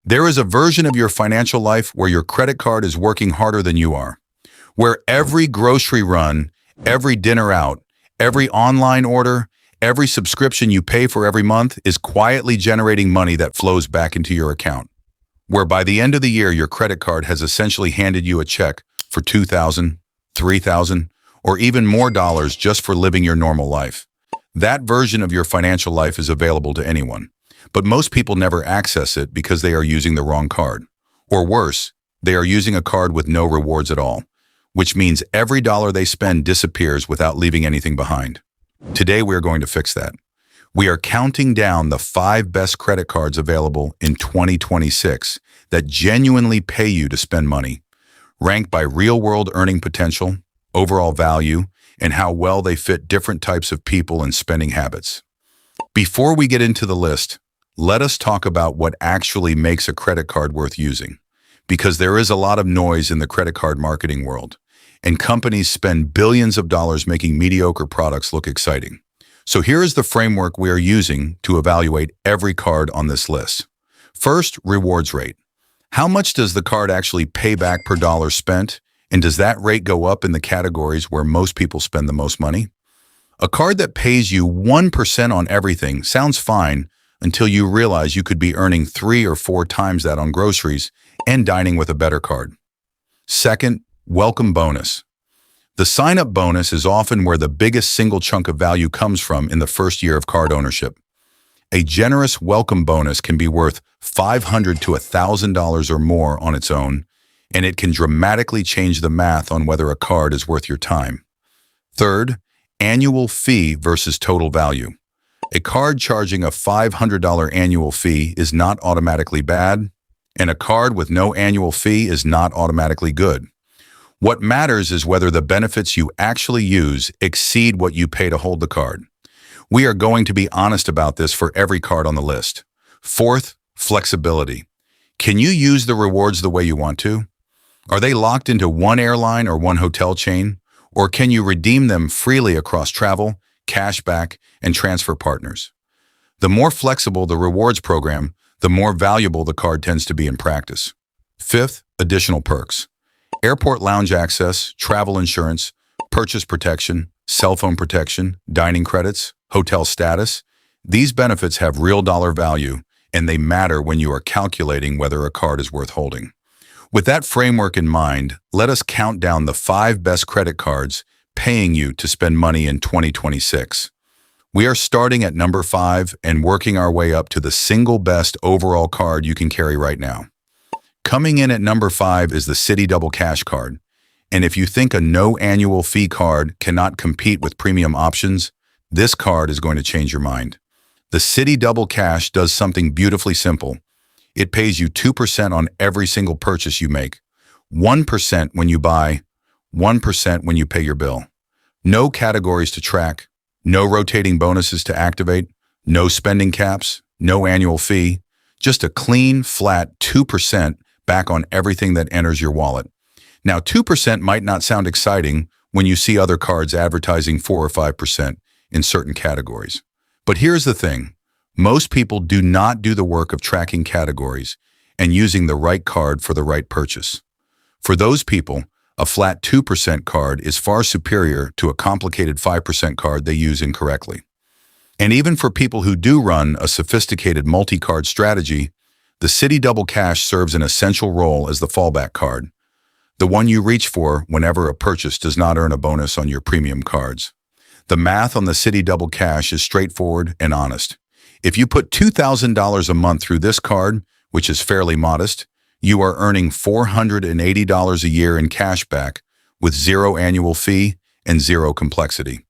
There is a version of your financial life where your credit card is working harder than you are, where every grocery run, every dinner out, every online order, every subscription you pay for every month is quietly generating money that flows back into your account, where by the end of the year, your credit card has essentially handed you a check for $2,000, $3,000, or even more dollars just for living your normal life. That version of your financial life is available to anyone, but most people never access it because they are using the wrong card. Or worse, they are using a card with no rewards at all, which means every dollar they spend disappears without leaving anything behind. Today, we are going to fix that. We are counting down the 5 best credit cards available in 2026 that genuinely pay you to spend money, ranked by real-world earning potential, overall value, and how well they fit different types of people and spending habits. Before we get into the list, let us talk about what actually makes a credit card worth using, because there is a lot of noise in the credit card marketing world, and companies spend billions of dollars making mediocre products look exciting. So here is the framework we are using to evaluate every card on this list. First, rewards rate. How much does the card actually pay back per dollar spent? And does that rate go up in the categories where most people spend the most money? A card that pays you 1% on everything sounds fine until you realize you could be earning 3 or 4 times that on groceries and dining with a better card. Second, welcome bonus. The sign-up bonus is often where the biggest single chunk of value comes from in the first year of card ownership. A generous welcome bonus can be worth $500 to $1,000 or more on its own, and it can dramatically change the math on whether a card is worth your time. Third, annual fee versus total value. A card charging a $500 annual fee is not automatically bad, and a card with no annual fee is not automatically good. What matters is whether the benefits you actually use exceed what you pay to hold the card. We are going to be honest about this for every card on the list. Fourth, flexibility. Can you use the rewards the way you want to? Are they locked into one airline or one hotel chain? Or can you redeem them freely across travel, cashback, and transfer partners? The more flexible the rewards program, the more valuable the card tends to be in practice. Fifth, additional perks. Airport lounge access, travel insurance, purchase protection, cell phone protection, dining credits, hotel status. These benefits have real dollar value, and they matter when you are calculating whether a card is worth holding. With that framework in mind, let us count down the 5 best credit cards paying you to spend money in 2026. We are starting at number 5 and working our way up to the single best overall card you can carry right now. Coming in at number 5 is the Citi Double Cash card. And if you think a no annual fee card cannot compete with premium options, this card is going to change your mind. The Citi Double Cash does something beautifully simple. It pays you 2% on every single purchase you make, 1% when you buy, 1% when you pay your bill. No categories to track, no rotating bonuses to activate, no spending caps, no annual fee, just a clean, flat 2% back on everything that enters your wallet. Now, 2% might not sound exciting when you see other cards advertising 4 or 5% in certain categories. But here's the thing. Most people do not do the work of tracking categories and using the right card for the right purchase. For those people, a flat 2% card is far superior to a complicated 5% card they use incorrectly. And even for people who do run a sophisticated multi-card strategy, the Citi Double Cash serves an essential role as the fallback card, the one you reach for whenever a purchase does not earn a bonus on your premium cards. The math on the Citi Double Cash is straightforward and honest. If you put $2,000 a month through this card, which is fairly modest, you are earning $480 a year in cashback with 0 annual fee and 0 complexity.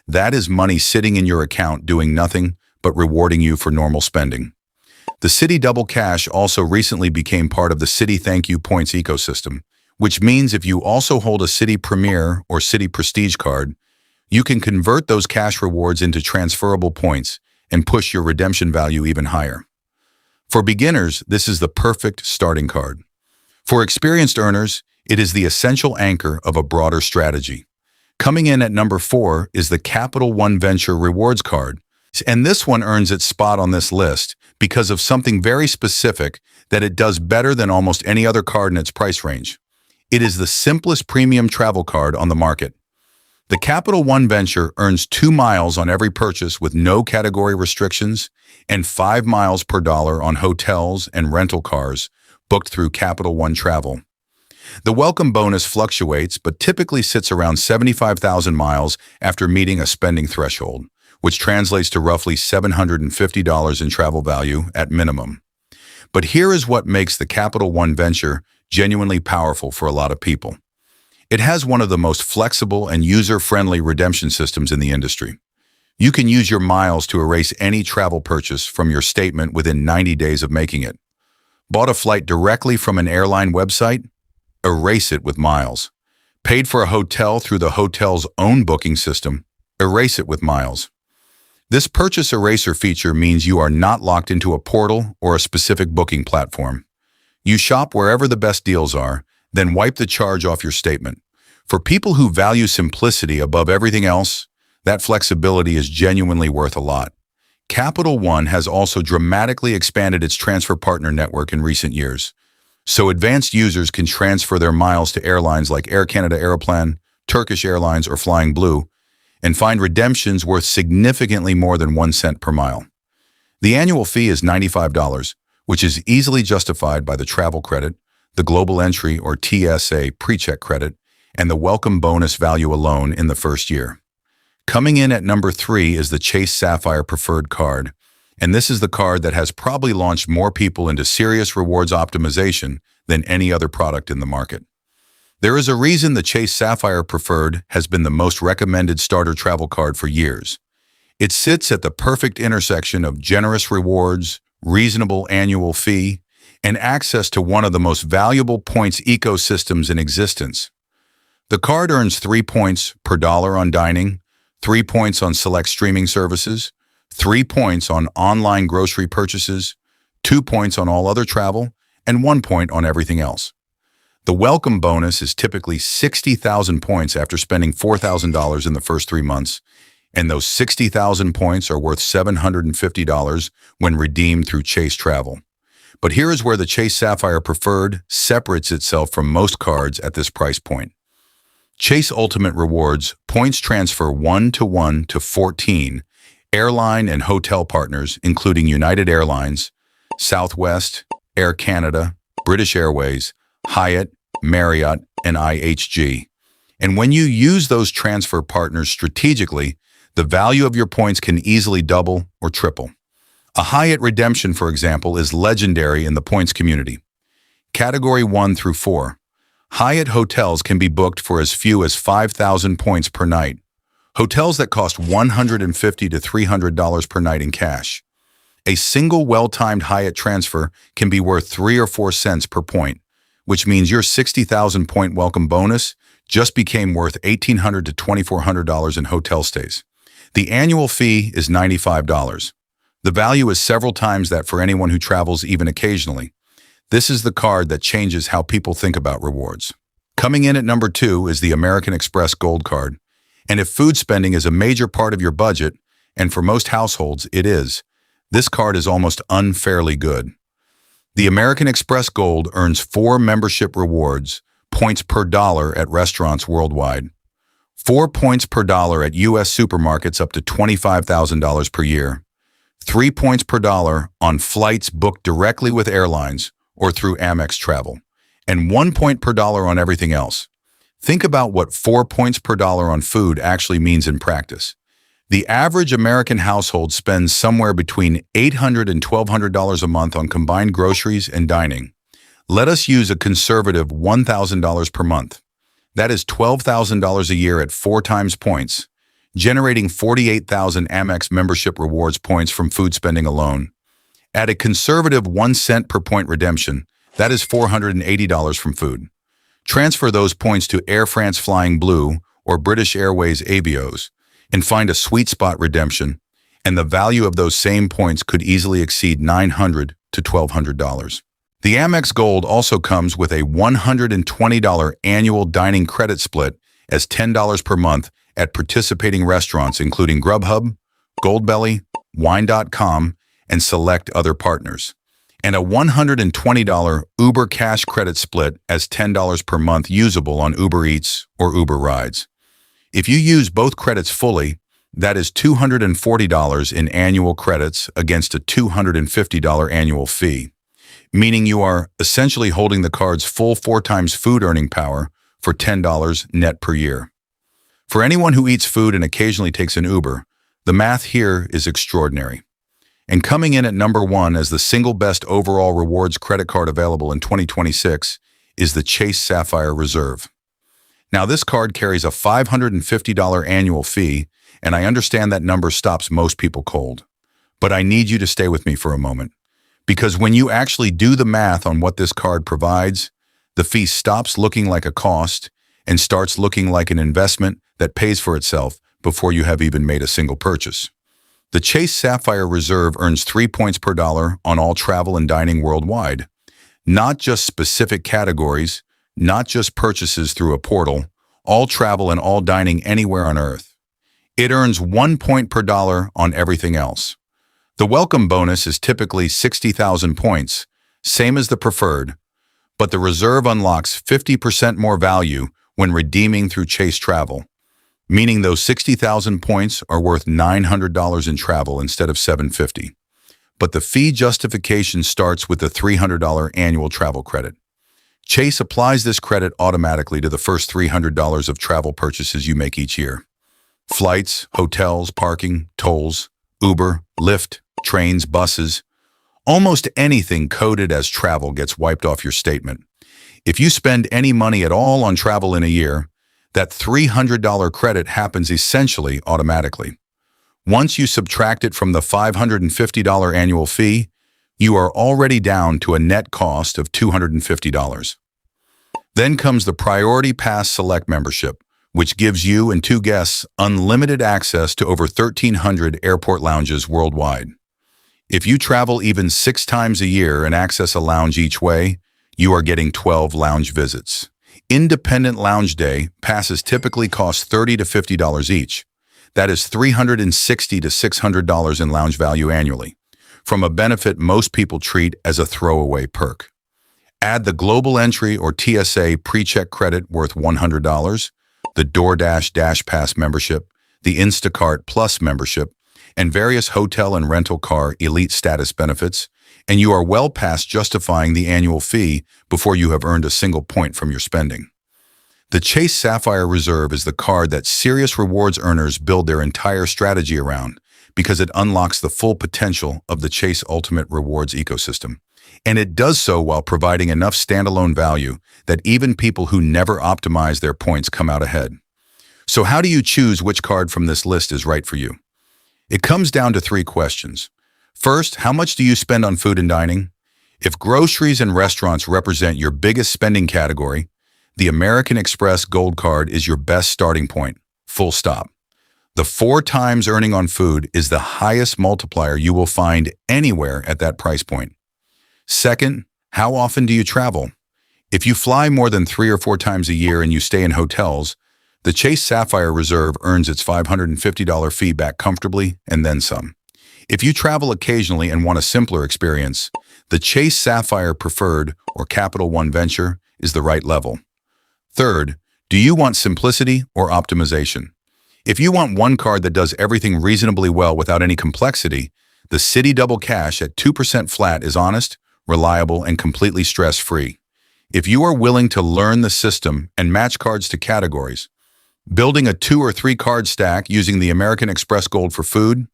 That is money sitting in your account doing nothing but rewarding you for normal spending. The Citi Double Cash also recently became part of the Citi Thank You Points ecosystem, which means if you also hold a Citi Premier or Citi Prestige card, you can convert those cash rewards into transferable points and push your redemption value even higher. For beginners, this is the perfect starting card. For experienced earners, it is the essential anchor of a broader strategy. Coming in at number 4 is the Capital One Venture Rewards card, And this one earns its spot on this list because of something very specific that it does better than almost any other card in its price range. It is the simplest premium travel card on the market. The Capital One Venture earns 2 miles on every purchase with no category restrictions and 5 miles per dollar on hotels and rental cars booked through Capital One Travel. The welcome bonus fluctuates but typically sits around 75,000 miles after meeting a spending threshold, which translates to roughly $750 in travel value at minimum. But here is what makes the Capital One Venture genuinely powerful for a lot of people. It has one of the most flexible and user-friendly redemption systems in the industry. You can use your miles to erase any travel purchase from your statement within 90 days of making it. Bought a flight directly from an airline website? Erase it with miles. Paid for a hotel through the hotel's own booking system? Erase it with miles. This purchase eraser feature means you are not locked into a portal or a specific booking platform. You shop wherever the best deals are, then wipe the charge off your statement. For people who value simplicity above everything else, that flexibility is genuinely worth a lot. Capital One has also dramatically expanded its transfer partner network in recent years, so advanced users can transfer their miles to airlines like Air Canada Aeroplan, Turkish Airlines, or Flying Blue, and find redemptions worth significantly more than 1 cent per mile. The annual fee is $95, which is easily justified by the travel credit, the Global Entry or TSA pre-check credit, and the welcome bonus value alone in the first year. Coming in at number 3 is the Chase Sapphire Preferred Card, and this is the card that has probably launched more people into serious rewards optimization than any other product in the market. There is a reason the Chase Sapphire Preferred has been the most recommended starter travel card for years. It sits at the perfect intersection of generous rewards, reasonable annual fee, and access to one of the most valuable points ecosystems in existence. The card earns 3 points per dollar on dining, 3 points on select streaming services, 3 points on online grocery purchases, 2 points on all other travel, and 1 point on everything else. The welcome bonus is typically 60,000 points after spending $4,000 in the first 3 months, and those 60,000 points are worth $750 when redeemed through Chase Travel. But here is where the Chase Sapphire Preferred separates itself from most cards at this price point. Chase Ultimate Rewards points transfer 1-to-1 to 14 airline and hotel partners, including United Airlines, Southwest, Air Canada, British Airways, Hyatt, Marriott, and IHG. And when you use those transfer partners strategically, the value of your points can easily double or triple. A Hyatt redemption, for example, is legendary in the points community. Category 1 through 4. Hyatt hotels can be booked for as few as 5,000 points per night. Hotels that cost $150 to $300 per night in cash. A single well-timed Hyatt transfer can be worth 3 or 4 cents per point, which means your 60,000 point welcome bonus just became worth $1,800 to $2,400 in hotel stays. The annual fee is $95. The value is several times that for anyone who travels even occasionally. This is the card that changes how people think about rewards. Coming in at number 2 is the American Express Gold Card. And if food spending is a major part of your budget, and for most households it is, this card is almost unfairly good. The American Express Gold earns 4 membership rewards, points per dollar at restaurants worldwide, 4 points per dollar at U.S. supermarkets up to $25,000 per year, 3 points per dollar on flights booked directly with airlines or through Amex Travel, and 1 point per dollar on everything else. Think about what 4 points per dollar on food actually means in practice. The average American household spends somewhere between $800 and $1,200 a month on combined groceries and dining. Let us use a conservative $1,000 per month. That is $12,000 a year at 4 times points, generating 48,000 Amex membership rewards points from food spending alone. At a conservative 1 cent per point redemption, that is $480 from food. Transfer those points to Air France Flying Blue or British Airways Avios and find a sweet spot redemption, and the value of those same points could easily exceed $900 to $1,200. The Amex Gold also comes with a $120 annual dining credit split as $10 per month at participating restaurants including Grubhub, Goldbelly, Wine.com, and select other partners. And a $120 Uber Cash credit split as $10 per month usable on Uber Eats or Uber Rides. If you use both credits fully, that is $240 in annual credits against a $250 annual fee, meaning you are essentially holding the card's full 4 times food earning power for $10 net per year. For anyone who eats food and occasionally takes an Uber, the math here is extraordinary. And coming in at number 1 as the single best overall rewards credit card available in 2026 is the Chase Sapphire Reserve. Now, this card carries a $550 annual fee, and I understand that number stops most people cold. But I need you to stay with me for a moment, because when you actually do the math on what this card provides, the fee stops looking like a cost and starts looking like an investment that pays for itself before you have even made a single purchase. The Chase Sapphire Reserve earns 3 points per dollar on all travel and dining worldwide. Not just specific categories, not just purchases through a portal, all travel and all dining anywhere on Earth. It earns 1 point per dollar on everything else. The welcome bonus is typically 60,000 points, same as the preferred, but the Reserve unlocks 50% more value when redeeming through Chase Travel, meaning those 60,000 points are worth $900 in travel instead of $750. But the fee justification starts with the $300 annual travel credit. Chase applies this credit automatically to the first $300 of travel purchases you make each year. Flights, hotels, parking, tolls, Uber, Lyft, trains, buses, almost anything coded as travel gets wiped off your statement. If you spend any money at all on travel in a year, that $300 credit happens essentially automatically. Once you subtract it from the $550 annual fee, you are already down to a net cost of $250. Then comes the Priority Pass Select membership, which gives you and 2 guests unlimited access to over 1,300 airport lounges worldwide. If you travel even 6 times a year and access a lounge each way, you are getting 12 lounge visits. Independent Lounge Day passes typically cost $30 to $50 each. That is $360 to $600 in lounge value annually, from a benefit most people treat as a throwaway perk. Add the Global Entry or TSA pre-check credit worth $100, the DoorDash Dash Pass membership, the Instacart Plus membership, and various hotel and rental car elite status benefits, and you are well past justifying the annual fee before you have earned a single point from your spending. The Chase Sapphire Reserve is the card that serious rewards earners build their entire strategy around because it unlocks the full potential of the Chase Ultimate Rewards ecosystem. And it does so while providing enough standalone value that even people who never optimize their points come out ahead. So how do you choose which card from this list is right for you? It comes down to 3 questions. First, how much do you spend on food and dining? If groceries and restaurants represent your biggest spending category, the American Express Gold Card is your best starting point, full stop. The 4 times earning on food is the highest multiplier you will find anywhere at that price point. Second, how often do you travel? If you fly more than 3 or 4 times a year and you stay in hotels, the Chase Sapphire Reserve earns its $550 fee back comfortably and then some. If you travel occasionally and want a simpler experience, the Chase Sapphire Preferred or Capital One Venture is the right level. Third, do you want simplicity or optimization? If you want one card that does everything reasonably well without any complexity, the Citi Double Cash at 2% flat is honest, reliable, and completely stress-free. If you are willing to learn the system and match cards to categories, building a 2 or 3 card stack using the American Express Gold for food,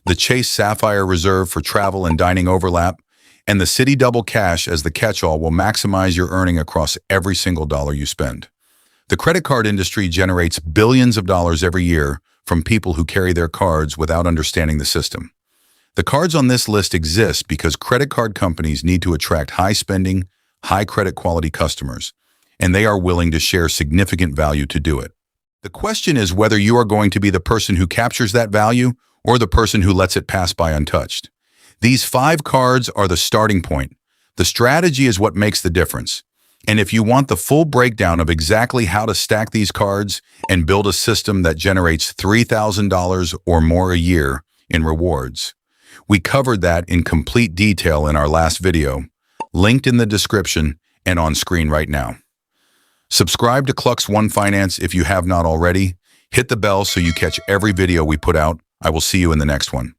the Chase Sapphire Reserve for travel and dining overlap, and the Citi Double Cash as the catch-all will maximize your earning across every single dollar you spend. The credit card industry generates billions of dollars every year from people who carry their cards without understanding the system. The cards on this list exist because credit card companies need to attract high-spending, high-credit quality customers, and they are willing to share significant value to do it. The question is whether you are going to be the person who captures that value or the person who lets it pass by untouched. These 5 cards are the starting point. The strategy is what makes the difference. And if you want the full breakdown of exactly how to stack these cards and build a system that generates $3,000 or more a year in rewards. We covered that in complete detail in our last video, linked in the description and on screen right now. Subscribe to Clux One Finance if you have not already. Hit the bell so you catch every video we put out. I will see you in the next one.